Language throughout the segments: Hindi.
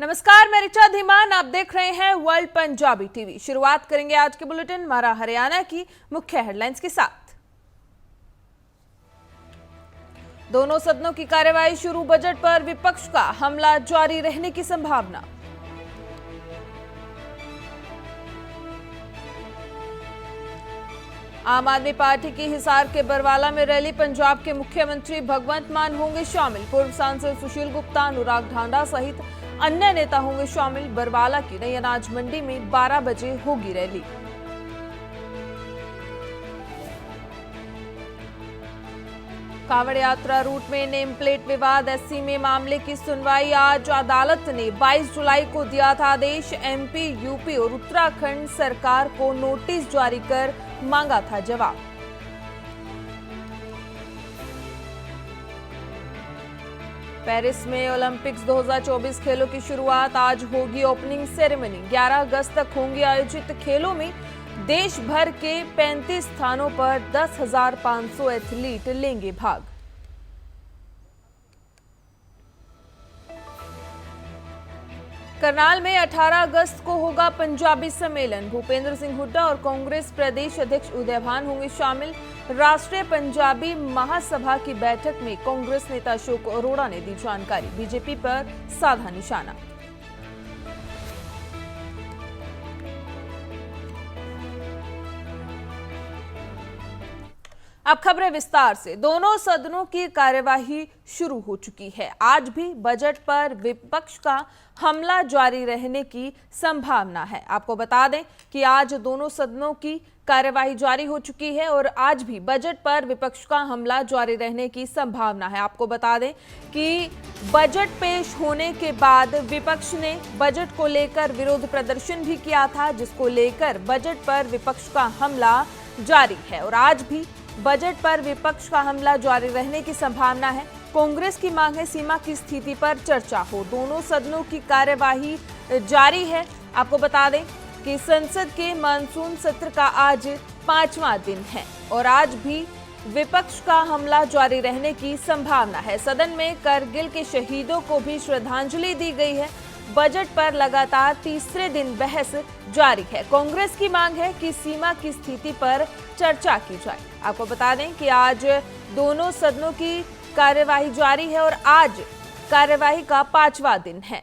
नमस्कार, मैं ऋचा धीमान। आप देख रहे हैं वर्ल्ड पंजाबी टीवी। शुरुआत करेंगे आज के बुलेटिन हमारा हरियाणा की मुख्य हेडलाइंस के साथ। दोनों सदनों की कार्यवाही शुरू, बजट पर विपक्ष का हमला जारी रहने की संभावना। आम आदमी पार्टी की हिसार के बरवाला में रैली, पंजाब के मुख्यमंत्री भगवंत मान होंगे शामिल। पूर्व सांसद सुशील गुप्ता, अनुराग ढांडा सहित अन्य नेता होंगे शामिल। बरवाला की नई अनाज मंडी में 12 बजे होगी रैली। कांवड़ यात्रा रूट में नेम प्लेट विवाद, एससी में मामले की सुनवाई आज। अदालत ने 22 जुलाई को दिया था आदेश। एमपी, यूपी और उत्तराखंड सरकार को नोटिस जारी कर मांगा था जवाब। पेरिस में ओलंपिक्स 2024 खेलों की शुरुआत, आज होगी ओपनिंग सेरेमनी। 11 अगस्त तक होंगे आयोजित खेलों में देश भर के 35 स्थानों पर 10,500 एथलीट लेंगे भाग। करनाल में 18 अगस्त को होगा पंजाबी सम्मेलन। भूपेंद्र सिंह हुड्डा और कांग्रेस प्रदेश अध्यक्ष उदय भान होंगे शामिल। राष्ट्रीय पंजाबी महासभा की बैठक में कांग्रेस नेता अशोक अरोड़ा ने दी जानकारी। बीजेपी पर साधा निशाना। अब खबरें विस्तार से। दोनों सदनों की कार्यवाही शुरू हो चुकी है। आज भी बजट पर विपक्ष का हमला जारी रहने की संभावना है। आपको बता दें कि आज दोनों सदनों की कार्यवाही जारी हो चुकी है और आज भी बजट पर विपक्ष का हमला जारी रहने की संभावना है। आपको बता दें कि बजट पेश होने के बाद विपक्ष ने बजट को लेकर विरोध प्रदर्शन भी किया था, जिसको लेकर बजट पर विपक्ष का हमला जारी है और आज भी बजट पर विपक्ष का हमला जारी रहने की संभावना है। कांग्रेस की मांग है सीमा की स्थिति पर चर्चा हो। दोनों सदनों की कार्यवाही जारी है। आपको बता दें कि संसद के मानसून सत्र का आज 5वां दिन है और आज भी विपक्ष का हमला जारी रहने की संभावना है। सदन में करगिल के शहीदों को भी श्रद्धांजलि दी गई है। बजट पर लगातार तीसरे दिन बहस जारी है। कांग्रेस की मांग है कि सीमा की स्थिति पर चर्चा की जाए। आपको बता दें कि आज दोनों सदनों की कार्यवाही जारी है और आज कार्यवाही का 5वां दिन है।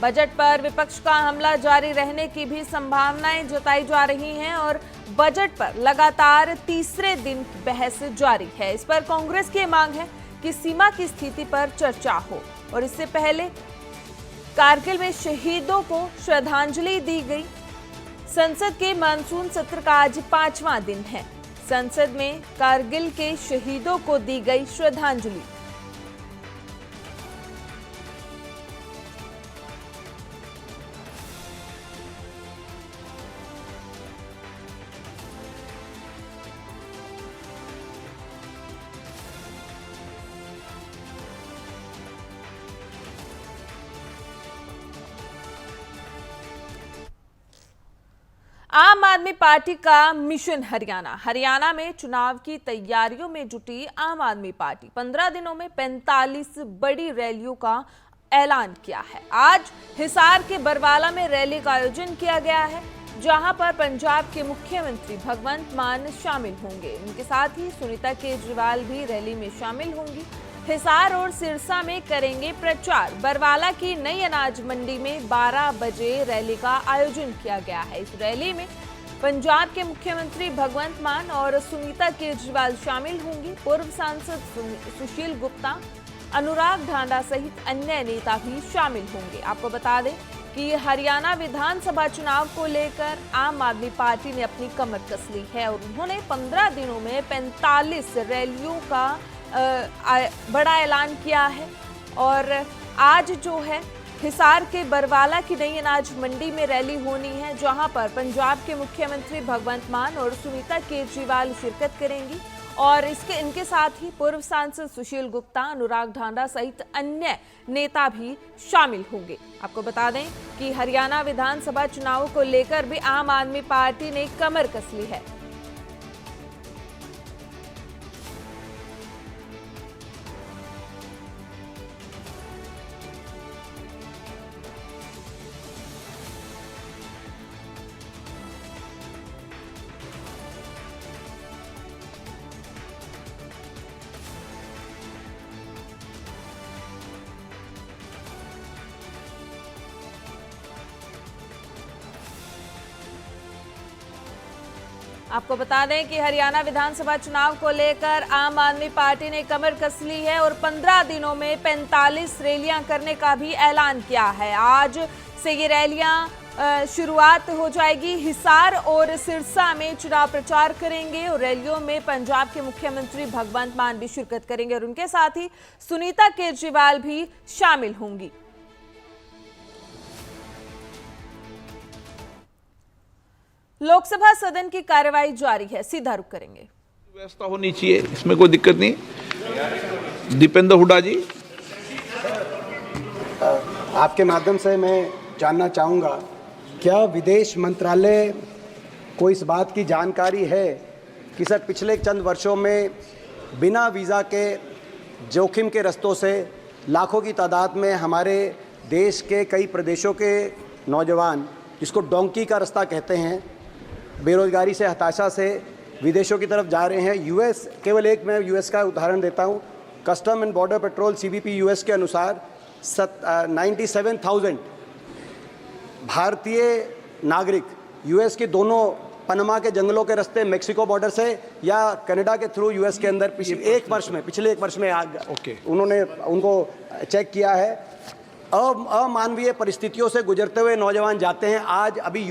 बजट पर विपक्ष का हमला जारी रहने की भी संभावनाएं जताई जा रही हैं और बजट पर लगातार तीसरे दिन बहस जारी है। इस पर कांग्रेस की मांग है कि सीमा की स्थिति पर चर्चा हो और इससे पहले कारगिल में शहीदों को श्रद्धांजलि दी गई। संसद के मानसून सत्र का आज 5वां दिन है। संसद में कारगिल के शहीदों को दी गई श्रद्धांजलि। आम आदमी पार्टी का मिशन हरियाणा में चुनाव की तैयारियों में जुटी आम आदमी पार्टी 15 दिनों में 45 बड़ी रैलियों का ऐलान किया है। आज हिसार के बरवाला में रैली का आयोजन किया गया है, जहां पर पंजाब के मुख्यमंत्री भगवंत मान शामिल होंगे। उनके साथ ही सुनीता केजरीवाल भी रैली में शामिल होंगी। हिसार और सिरसा में करेंगे प्रचार। बरवाला की नई अनाज मंडी में 12 बजे रैली का आयोजन किया गया है। इस रैली में पंजाब के मुख्यमंत्री भगवंत मान और सुनीता केजरीवाल शामिल होंगी। पूर्व सांसद सुशील गुप्ता, अनुराग ढांडा सहित अन्य नेता भी शामिल होंगे। आपको बता दें कि हरियाणा विधानसभा चुनाव को लेकर आम आदमी पार्टी ने अपनी कमर कस ली है और उन्होंने 15 दिनों में 45 रैलियों का बड़ा ऐलान किया है। और आज जो है हिसार के बरवाला की नई अनाज मंडी में रैली होनी है, जहां पर पंजाब के मुख्यमंत्री भगवंत मान और सुनीता केजरीवाल शिरकत करेंगी और इनके साथ ही पूर्व सांसद सुशील गुप्ता, अनुराग ढांडा सहित अन्य नेता भी शामिल होंगे। आपको बता दें कि हरियाणा विधानसभा चुनावों को लेकर भी आम आदमी पार्टी ने कमर कस ली है। आपको बता दें कि हरियाणा विधानसभा चुनाव को लेकर आम आदमी पार्टी ने कमर कस ली है और 15 दिनों में 45 रैलियां करने का भी ऐलान किया है। आज से ये रैलियां शुरुआत हो जाएगी। हिसार और सिरसा में चुनाव प्रचार करेंगे और रैलियों में पंजाब के मुख्यमंत्री भगवंत मान भी शिरकत करेंगे और उनके साथ ही सुनीता केजरीवाल भी शामिल होंगी। लोकसभा सदन की कार्यवाही जारी है, सीधा रुख करेंगे। व्यवस्था होनी चाहिए, इसमें कोई दिक्कत नहीं। दीपेंद्र हुड्डा जी, आपके माध्यम से मैं जानना चाहूँगा, क्या विदेश मंत्रालय को इस बात की जानकारी है कि सर पिछले चंद वर्षों में बिना वीज़ा के जोखिम के रस्तों से लाखों की तादाद में हमारे देश के कई प्रदेशों के नौजवान, जिसको डोंकी का रास्ता कहते हैं, बेरोजगारी से हताशा से विदेशों की तरफ जा रहे हैं। यूएस, केवल एक मैं यूएस का उदाहरण देता हूं। Custom and border patrol CBP US के अनुसार 97,000 भारतीय नागरिक यूएस के दोनों पनामा के जंगलों के रास्ते मेक्सिको बॉर्डर से या कनाडा के थ्रू यूएस के अंदर पिछले एक वर्ष में उन्होंने उनको चेक किया है। अमानवीय परिस्थितियों से गुजरते हुए नौजवान जाते हैं। आज अभी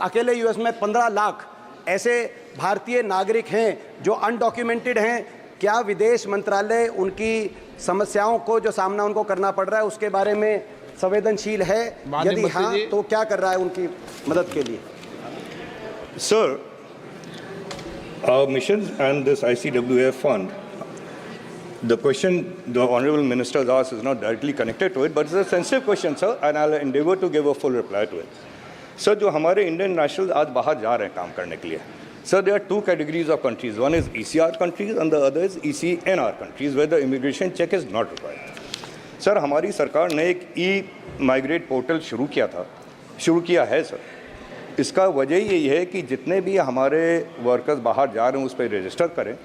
अकेले यूएस में 15 लाख ऐसे भारतीय नागरिक हैं जो अनडॉक्यूमेंटेड हैं। क्या विदेश मंत्रालय उनकी समस्याओं को जो सामना उनको करना पड़ रहा है उसके बारे में संवेदनशील है? यदि हाँ तो क्या कर रहा है उनकी मदद के लिए? Sir, our missions and this ICWF fund, the question the Honorable Minister has asked is not directly connected to it, but it's a sensitive question, sir, and I'll endeavor to give a full reply to it. Sir, जो हमारे Indian nationals आज बाहर जा रहे हैं काम करने के लिए, sir, there are two categories of countries. One is ECR countries and the other is ECNR countries where the immigration check is not required. Sir, हमारी सरकार ने एक ई-माइग्रेट पोर्टल शुरू किया है सर। इसका वजह यही है कि जितने भी हमारे वर्कर्स बाहर जा रहे हैं उस पर रजिस्टर करें,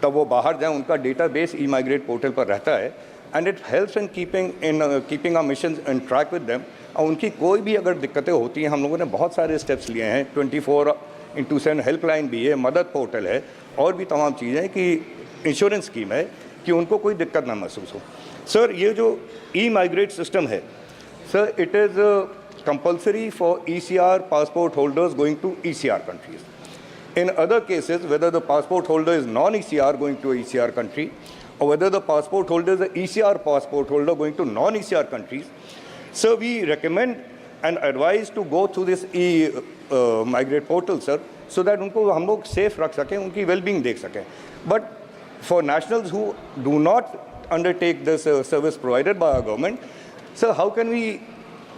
तब वो बाहर जाएं, उनका डेटाबेस ई-माइग्रेट पोर्टल पर रहता है and it helps in keeping our mission in track with them. और उनकी कोई भी अगर दिक्कतें होती हैं, हम लोगों ने बहुत सारे स्टेप्स लिए हैं। 24/7 हेल्पलाइन भी है, मदद पोर्टल है और भी तमाम चीज़ें कि इंश्योरेंस स्कीम है कि उनको कोई दिक्कत ना महसूस हो। सर, ये जो ई-माइग्रेट सिस्टम है sir, it is compulsory for ECR passport holders going to ECR countries. In other cases, whether the passport holder is non-ECR going to a ECR country or whether the passport holder is an ECR passport holder going to non-ECR countries, so we recommend and advise to go through this e-migrate portal, sir, so that उनको हम लोग safe रख सकें, उनकी well-being देख सकें. But for nationals who do not undertake this service provided by our government, sir, how can we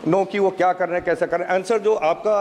know कि वो क्या कर रहे हैं, कैसे कर रहे हैं? आंसर जो आपका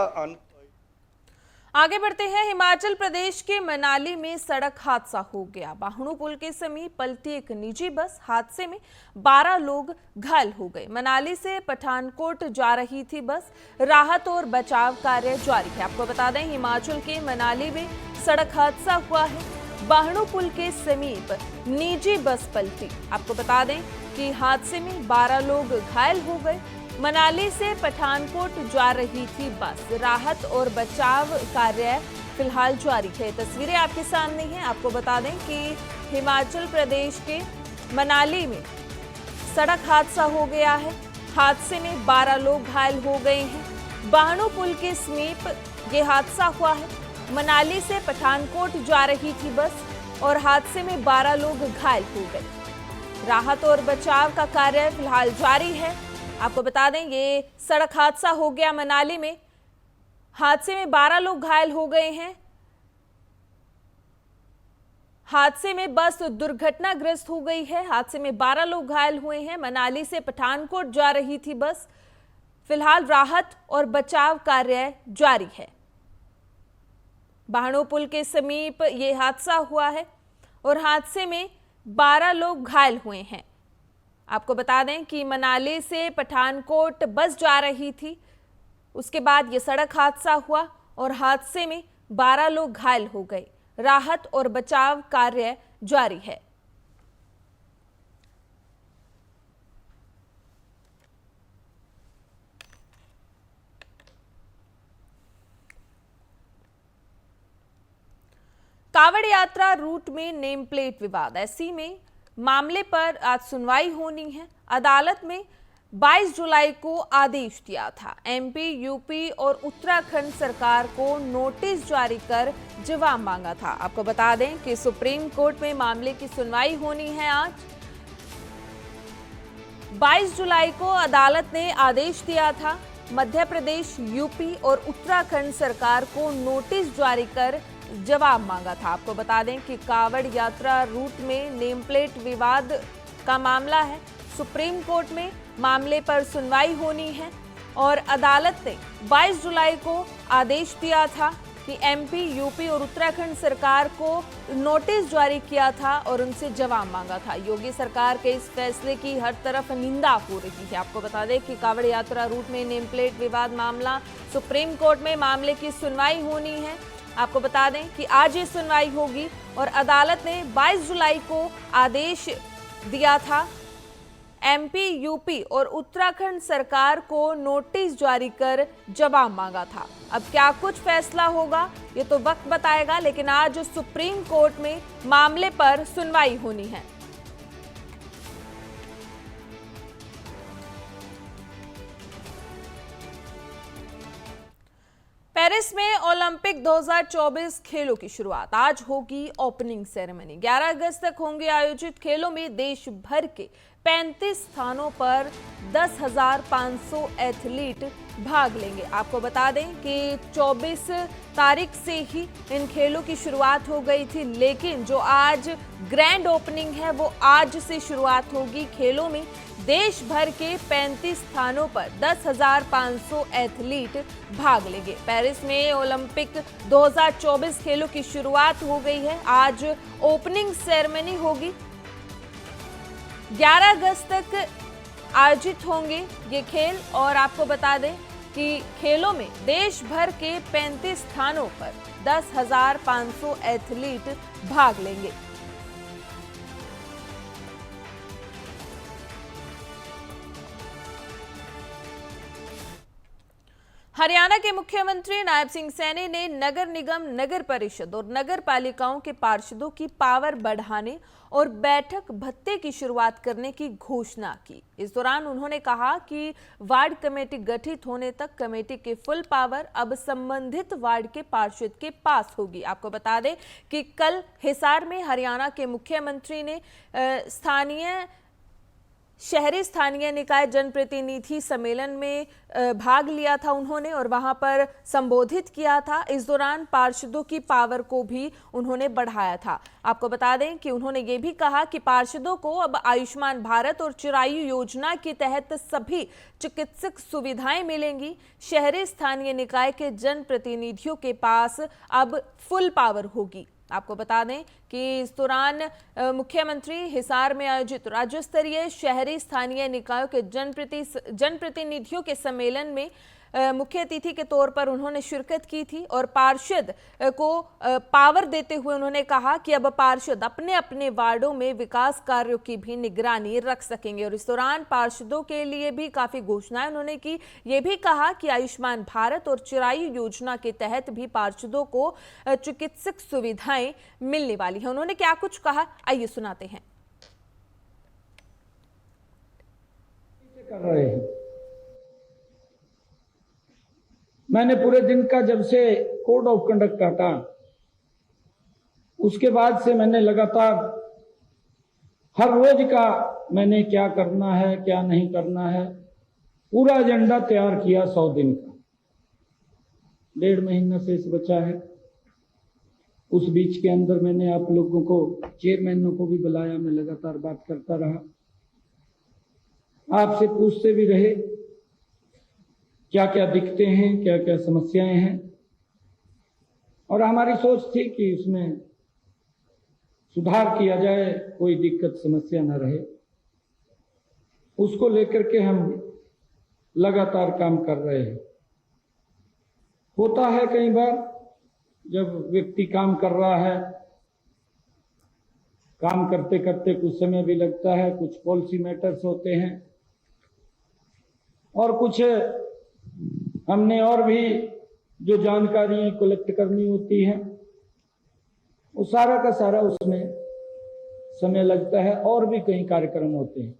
आगे बढ़ते हैं। हिमाचल प्रदेश के मनाली में सड़क हादसा हो गया। बाहणु पुल के समीप पलटी एक निजी बस। हादसे में 12 लोग घायल हो गए। मनाली से पठानकोट जा रही थी बस। राहत और बचाव कार्य जारी है। आपको बता दें, हिमाचल के मनाली में सड़क हादसा हुआ है। बाहणु पुल के समीप निजी बस पलटी। आपको बता दें कि हादसे में 12 लोग घायल हो गए। मनाली से पठानकोट जा रही थी बस। राहत और बचाव कार्य फिलहाल जारी है। तस्वीरें आपके सामने हैं। आपको बता दें कि हिमाचल प्रदेश के मनाली में सड़क हादसा हो गया है। हादसे में 12 लोग घायल हो गए हैं। बाहणु पुल के समीप ये हादसा हुआ है। मनाली से पठानकोट जा रही थी बस और हादसे में 12 लोग घायल हो गए। राहत और बचाव का कार्य फिलहाल जारी है। आपको बता दें, ये सड़क हादसा हो गया मनाली में। हादसे में 12 लोग घायल हो गए हैं। हादसे में बस दुर्घटनाग्रस्त हो गई है। हादसे में 12 लोग घायल हुए हैं। मनाली से पठानकोट जा रही थी बस। फिलहाल राहत और बचाव कार्य जारी है। बाहणु पुल के समीप ये हादसा हुआ है और हादसे में 12 लोग घायल हुए हैं। आपको बता दें कि मनाली से पठानकोट बस जा रही थी। उसके बाद ये सड़क हादसा हुआ और हादसे में 12 लोग घायल हो गए। राहत और बचाव कार्य जारी है। कावड़ यात्रा रूट में नेम प्लेट विवाद, ऐसी में मामले पर आज सुनवाई होनी है। अदालत में 22 जुलाई को आदेश दिया था। एमपी, यूपी और उत्तराखंड सरकार को नोटिस जारी कर जवाब मांगा था। आपको बता दें कि सुप्रीम कोर्ट में मामले की सुनवाई होनी है आज। 22 जुलाई को अदालत ने आदेश दिया था। मध्य प्रदेश, यूपी और उत्तराखंड सरकार को नोटिस जारी कर जवाब मांगा था। आपको बता दें कि कावड़ यात्रा रूट में नेम प्लेट विवाद का मामला है। सुप्रीम कोर्ट में मामले पर सुनवाई होनी है और अदालत ने 22 जुलाई को आदेश दिया था कि एमपी, यूपी और उत्तराखंड सरकार को नोटिस जारी किया था और उनसे जवाब मांगा था। योगी सरकार के इस फैसले की हर तरफ निंदा हो रही है। आपको बता दें कि कावड़ यात्रा रूट में नेम प्लेट विवाद मामला सुप्रीम कोर्ट में मामले की सुनवाई होनी है। आपको बता दें कि आज ये सुनवाई होगी और अदालत ने 22 जुलाई को आदेश दिया था। एमपी, यूपी और उत्तराखंड सरकार को नोटिस जारी कर जवाब मांगा था। अब क्या कुछ फैसला होगा ये तो वक्त बताएगा, लेकिन आज सुप्रीम कोर्ट में मामले पर सुनवाई होनी है। पेरिस में ओलंपिक 2024 खेलों की शुरुआत आज होगी। ओपनिंग सेरेमनी 11 अगस्त तक होंगे आयोजित। खेलों में देश भर के 35 स्थानों पर 10,500 एथलीट भाग लेंगे। आपको बता दें कि 24 तारीख से ही इन खेलों की शुरुआत हो गई थी, लेकिन जो आज ग्रैंड ओपनिंग है वो आज से शुरुआत होगी। खेलों में देश भर के 35 स्थानों पर 10,500 एथलीट भाग लेंगे। पेरिस में ओलंपिक 2024 खेलों की शुरुआत हो गई है। आज ओपनिंग सेरेमनी होगी। 11 अगस्त तक आयोजित होंगे ये खेल और आपको बता दें कि खेलों में देश भर के 35 स्थानों पर 10,500 एथलीट भाग लेंगे। हरियाणा के मुख्यमंत्री नायब सिंह सैनी ने नगर निगम, नगर परिषद और नगर पालिकाओं के पार्षदों की पावर बढ़ाने और बैठक भत्ते की शुरुआत करने की घोषणा की। इस दौरान उन्होंने कहा कि वार्ड कमेटी गठित होने तक कमेटी की फुल पावर अब संबंधित वार्ड के पार्षद के पास होगी। आपको बता दें कि कल हिसार में हरियाणा के मुख्यमंत्री ने शहरी स्थानीय निकाय जनप्रतिनिधि सम्मेलन में भाग लिया था उन्होंने और वहां पर संबोधित किया था। इस दौरान पार्षदों की पावर को भी उन्होंने बढ़ाया था। आपको बता दें कि उन्होंने ये भी कहा कि पार्षदों को अब आयुष्मान भारत और चिरायु योजना के तहत सभी चिकित्सक सुविधाएं मिलेंगी। शहरी स्थानीय निकाय के जनप्रतिनिधियों के पास अब फुल पावर होगी। आपको बता दें कि इस दौरान मुख्यमंत्री हिसार में आयोजित राज्य स्तरीय शहरी स्थानीय निकायों के जनप्रतिनिधियों के सम्मेलन में मुख्य अतिथि के तौर पर उन्होंने शिरकत की थी और पार्षद को पावर देते हुए उन्होंने कहा कि अब पार्षद अपने अपने वार्डों में विकास कार्यों की भी निगरानी रख सकेंगे। और इस दौरान पार्षदों के लिए भी काफी घोषणाएं उन्होंने की। ये भी कहा कि आयुष्मान भारत और चिरायु योजना के तहत भी पार्षदों को चिकित्सक सुविधाएं मिलने वाली है। उन्होंने क्या कुछ कहा, आइए सुनाते हैं। कर रहे हैं। मैंने पूरे दिन का जब से कोड ऑफ कंडक्ट काटा उसके बाद से मैंने लगातार हर रोज का मैंने क्या करना है क्या नहीं करना है पूरा एजेंडा तैयार किया। 100 दिन का 1.5 महीना शेष बचा है। उस बीच के अंदर मैंने आप लोगों को चेयरमैनों को भी बुलाया, मैं लगातार बात करता रहा, आपसे पूछते भी रहे क्या क्या दिखते हैं, क्या क्या समस्याएं हैं। और हमारी सोच थी कि उसमें सुधार किया जाए, कोई दिक्कत समस्या न रहे। उसको लेकर के हम लगातार काम कर रहे हैं। होता है कई बार जब व्यक्ति काम कर रहा है, काम करते करते कुछ समय भी लगता है, कुछ पॉलिसी मैटर्स होते हैं और कुछ हमने और भी जो जानकारियां कलेक्ट करनी होती हैं वो सारा का सारा उसमें समय लगता है। और भी कई कार्यक्रम होते हैं,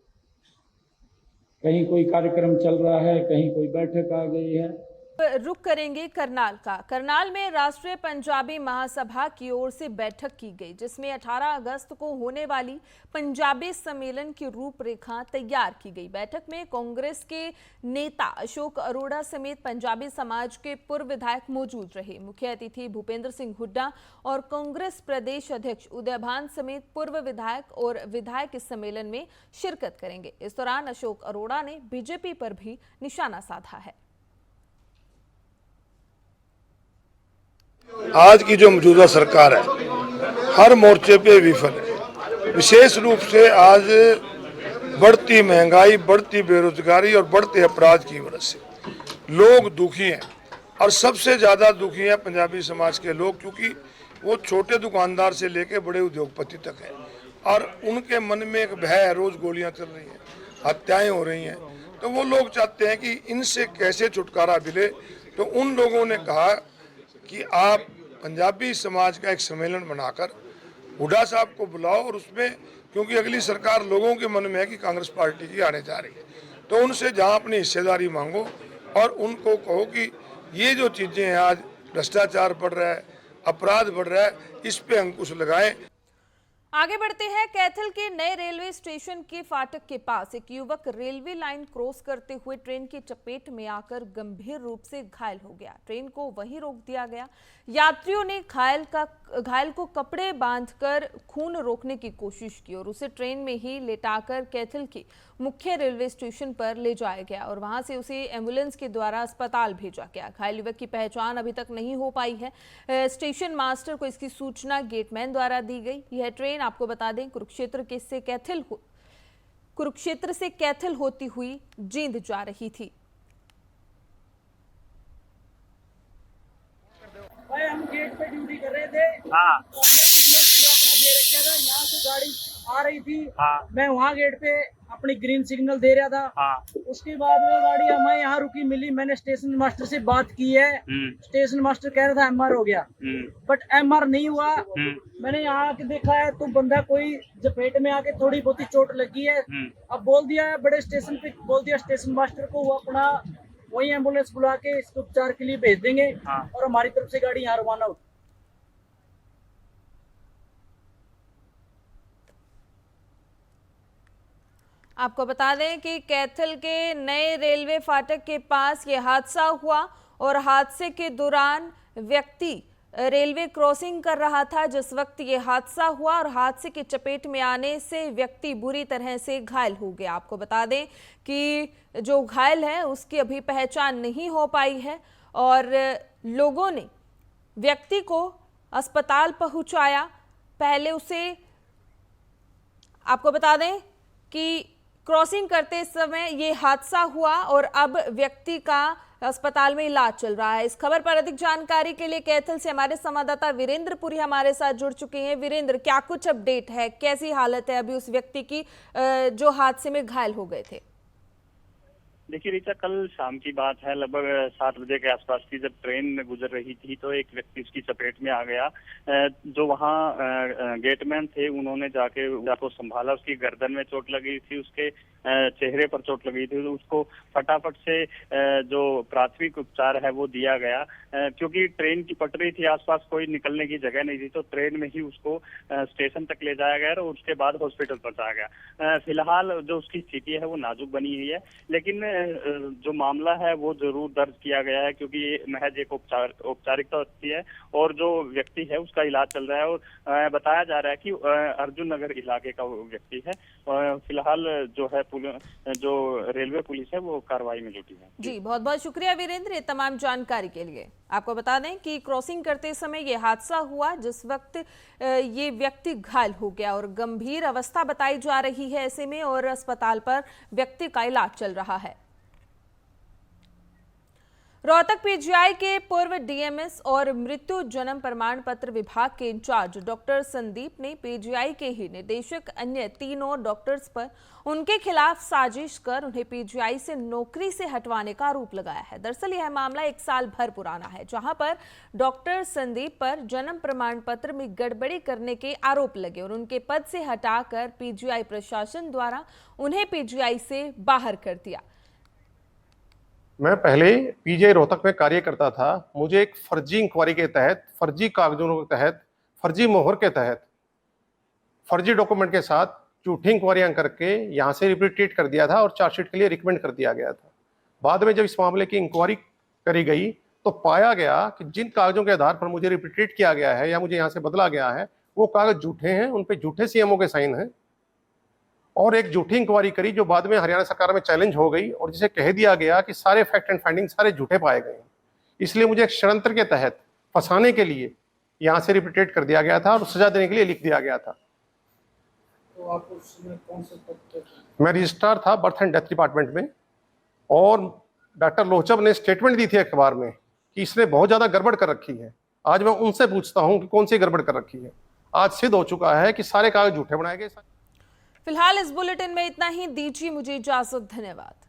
कहीं कोई कार्यक्रम चल रहा है, कहीं कोई बैठक आ गई है। रुक करेंगे करनाल का। करनाल में राष्ट्रीय पंजाबी महासभा की ओर से बैठक की गई, जिसमें 18 अगस्त को होने वाली पंजाबी सम्मेलन की रूपरेखा तैयार की गई। बैठक में कांग्रेस के नेता अशोक अरोड़ा समेत पंजाबी समाज के पूर्व विधायक मौजूद रहे। मुख्य अतिथि भूपेंद्र सिंह हुड्डा और कांग्रेस प्रदेश अध्यक्ष उदयभान समेत पूर्व विधायक और विधायक इस सम्मेलन में शिरकत करेंगे। इस दौरान अशोक अरोड़ा ने बीजेपी पर भी निशाना साधा है। आज की जो मौजूदा सरकार है हर मोर्चे पे विफल है। विशेष रूप से आज बढ़ती महंगाई, बढ़ती बेरोजगारी और बढ़ते अपराध की वजह से लोग दुखी हैं और सबसे ज़्यादा दुखी हैं पंजाबी समाज के लोग, क्योंकि वो छोटे दुकानदार से लेके बड़े उद्योगपति तक हैं और उनके मन में एक भय है, रोज गोलियां चल रही हैं, हत्याएं हो रही हैं, तो वो लोग चाहते हैं कि इनसे कैसे छुटकारा मिले। तो उन लोगों ने कहा कि आप पंजाबी समाज का एक सम्मेलन बनाकर हुड्डा साहब को बुलाओ और उसमें, क्योंकि अगली सरकार लोगों के मन में है कि कांग्रेस पार्टी की आने जा रही है, तो उनसे जहां अपनी हिस्सेदारी मांगो और उनको कहो कि ये जो चीज़ें हैं, आज भ्रष्टाचार बढ़ रहा है, अपराध बढ़ रहा है, इस पे अंकुश लगाएं। आगे बढ़ते हैं। कैथल के नए रेलवे स्टेशन के फाटक के पास एक युवक रेलवे लाइन क्रॉस करते हुए ट्रेन की चपेट में आकर गंभीर रूप से घायल हो गया। ट्रेन को वहीं रोक दिया गया। यात्रियों ने घायल को कपड़े बांधकर खून रोकने की कोशिश की और उसे ट्रेन में ही लेटाकर कैथल के मुख्य रेलवे स्टेशन पर ले जाया गया और वहां से उसे एम्बुलेंस के द्वारा अस्पताल भेजा गया। घायल युवक की पहचान अभी तक नहीं हो पाई है। स्टेशन मास्टर को इसकी सूचना गेटमैन द्वारा दी गई। यह ट्रेन आपको बता दें कुरुक्षेत्र से कैथल होती हुई जींद जा रही थी। भाई हम गेट पे ड्यूटी कर रहे थे। हाँ। तो हमने सिग्नल पूरा अपना दे रखा था। यहाँ से गाड़ी आ रही थी। हाँ। मैं वहाँ गेट पे अपनी ग्रीन सिग्नल दे रहा था। हाँ। उसके बाद में गाड़ी हमें यहाँ रुकी मिली। मैंने स्टेशन मास्टर से बात की है। स्टेशन मास्टर कह रहा था एमआर हो गया, बट एमआर नहीं हुआ। मैंने यहाँ आके देखा है तो बंदा कोई जपेट में आके थोड़ी बहुत ही चोट लगी है। अब बोल दिया है बड़े स्टेशन पे, बोल दिया स्टेशन मास्टर को, वो अपना वही एम्बुलेंस बुला के इसको उपचार के लिए भेज देंगे। हाँ। और हमारी तरफ से गाड़ी यहाँ रवाना हो। आपको बता दें कि कैथल के नए रेलवे फाटक के पास ये हादसा हुआ और हादसे के दौरान व्यक्ति रेलवे क्रॉसिंग कर रहा था जिस वक्त ये हादसा हुआ और हादसे की चपेट में आने से व्यक्ति बुरी तरह से घायल हो गया। आपको बता दें कि जो घायल है उसकी अभी पहचान नहीं हो पाई है और लोगों ने व्यक्ति को अस्पताल पहुंचाया। पहले उसे आपको बता दें कि क्रॉसिंग करते समय ये हादसा हुआ और अब व्यक्ति का अस्पताल में इलाज चल रहा है। इस खबर पर अधिक जानकारी के लिए कैथल से हमारे संवाददाता वीरेंद्र पुरी हमारे साथ जुड़ चुके हैं। वीरेंद्र, क्या कुछ अपडेट है, कैसी हालत है अभी उस व्यक्ति की जो हादसे में घायल हो गए थे? देखिए रीचा, कल शाम की बात है, लगभग 7 बजे के आसपास की जब ट्रेन गुजर रही थी तो एक व्यक्ति उसकी चपेट में आ गया। जो वहाँ गेटमैन थे उन्होंने जाके उसको संभाला। उसकी गर्दन में चोट लगी थी, उसके चेहरे पर चोट लगी थी, तो उसको फटाफट से जो प्राथमिक उपचार है वो दिया गया। क्योंकि ट्रेन की पटरी थी, आसपास कोई निकलने की जगह नहीं थी, तो ट्रेन में ही उसको स्टेशन तक ले जाया गया और उसके बाद हॉस्पिटल पहुंचाया गया। फिलहाल जो उसकी स्थिति है वो नाजुक बनी हुई है, लेकिन जो मामला है वो जरूर दर्ज किया गया है क्योंकि ये महज एक औपचारिकता होती है और जो व्यक्ति है उसका इलाज चल रहा है। और बताया जा रहा है कि अर्जुन नगर इलाके का वो व्यक्ति है। फिलहाल जो है जो रेलवे पुलिस है वो कार्रवाई में जुटी है। जी, बहुत बहुत शुक्रिया वीरेंद्र, ये तमाम जानकारी के लिए। आपको बता दें कि क्रॉसिंग करते समय ये हादसा हुआ जिस वक्त ये व्यक्ति घायल हो गया और गंभीर अवस्था बताई जा रही है ऐसे में, और अस्पताल पर व्यक्ति का इलाज चल रहा है। रोहतक पीजीआई के पूर्व डीएमएस और मृत्यु जन्म प्रमाण पत्र विभाग के इंचार्ज डॉक्टर संदीप ने पीजीआई के ही निदेशक अन्य 3 और डॉक्टर्स पर उनके खिलाफ साजिश कर उन्हें पीजीआई से नौकरी से हटवाने का आरोप लगाया है। दरअसल यह मामला 1 साल भर पुराना है, जहां पर डॉक्टर संदीप पर जन्म प्रमाण पत्र में गड़बड़ी करने के आरोप लगे और उनके पद से हटाकर पीजीआई प्रशासन द्वारा उन्हें पीजीआई से बाहर कर दिया। मैं पहले पीजीआई रोहतक में कार्य करता था। मुझे एक फर्जी इंक्वायरी के तहत, फर्जी कागजों के तहत, फर्जी मोहर के तहत, फर्जी डॉक्यूमेंट के साथ झूठी इंक्वायरियां करके यहाँ से रिप्रेजेंट कर दिया था और चार्जशीट के लिए रिकमेंड कर दिया गया था। बाद में जब इस मामले की इंक्वायरी करी गई तो पाया गया कि जिन कागजों के आधार पर मुझे रिप्रेजेंट किया गया है या मुझे यहाँ से बदला गया है वो कागज झूठे हैं, उन पे झूठे सीएमओ के साइन हैं और एक झूठी इंक्वायरी करी जो बाद में हरियाणा सरकार में चैलेंज हो गई और जिसे कह दिया गया कि सारे फैक्ट एंड फाइंडिंग सारे झूठे पाए गए। इसलिए मुझे एक षड्यंत्र के तहत फंसाने के लिए यहाँ से रिप्रेजेंट कर दिया गया था और सजा देने के लिए लिख दिया गया था। तो आप उसमें कौन से पद पे थे? मैं रजिस्ट्रार था बर्थ एंड डेथ डिपार्टमेंट में और डॉक्टर लोचब ने स्टेटमेंट दी थी अखबार में कि इसने बहुत ज़्यादा गड़बड़ कर रखी है। आज मैं उनसे पूछता हूँ कि कौन सी गड़बड़ कर रखी है। आज सिद्ध हो चुका है कि सारे कागज झूठे बनाए गए। फिलहाल इस बुलेटिन में इतना ही। दीजिए मुझे इजाजत। धन्यवाद।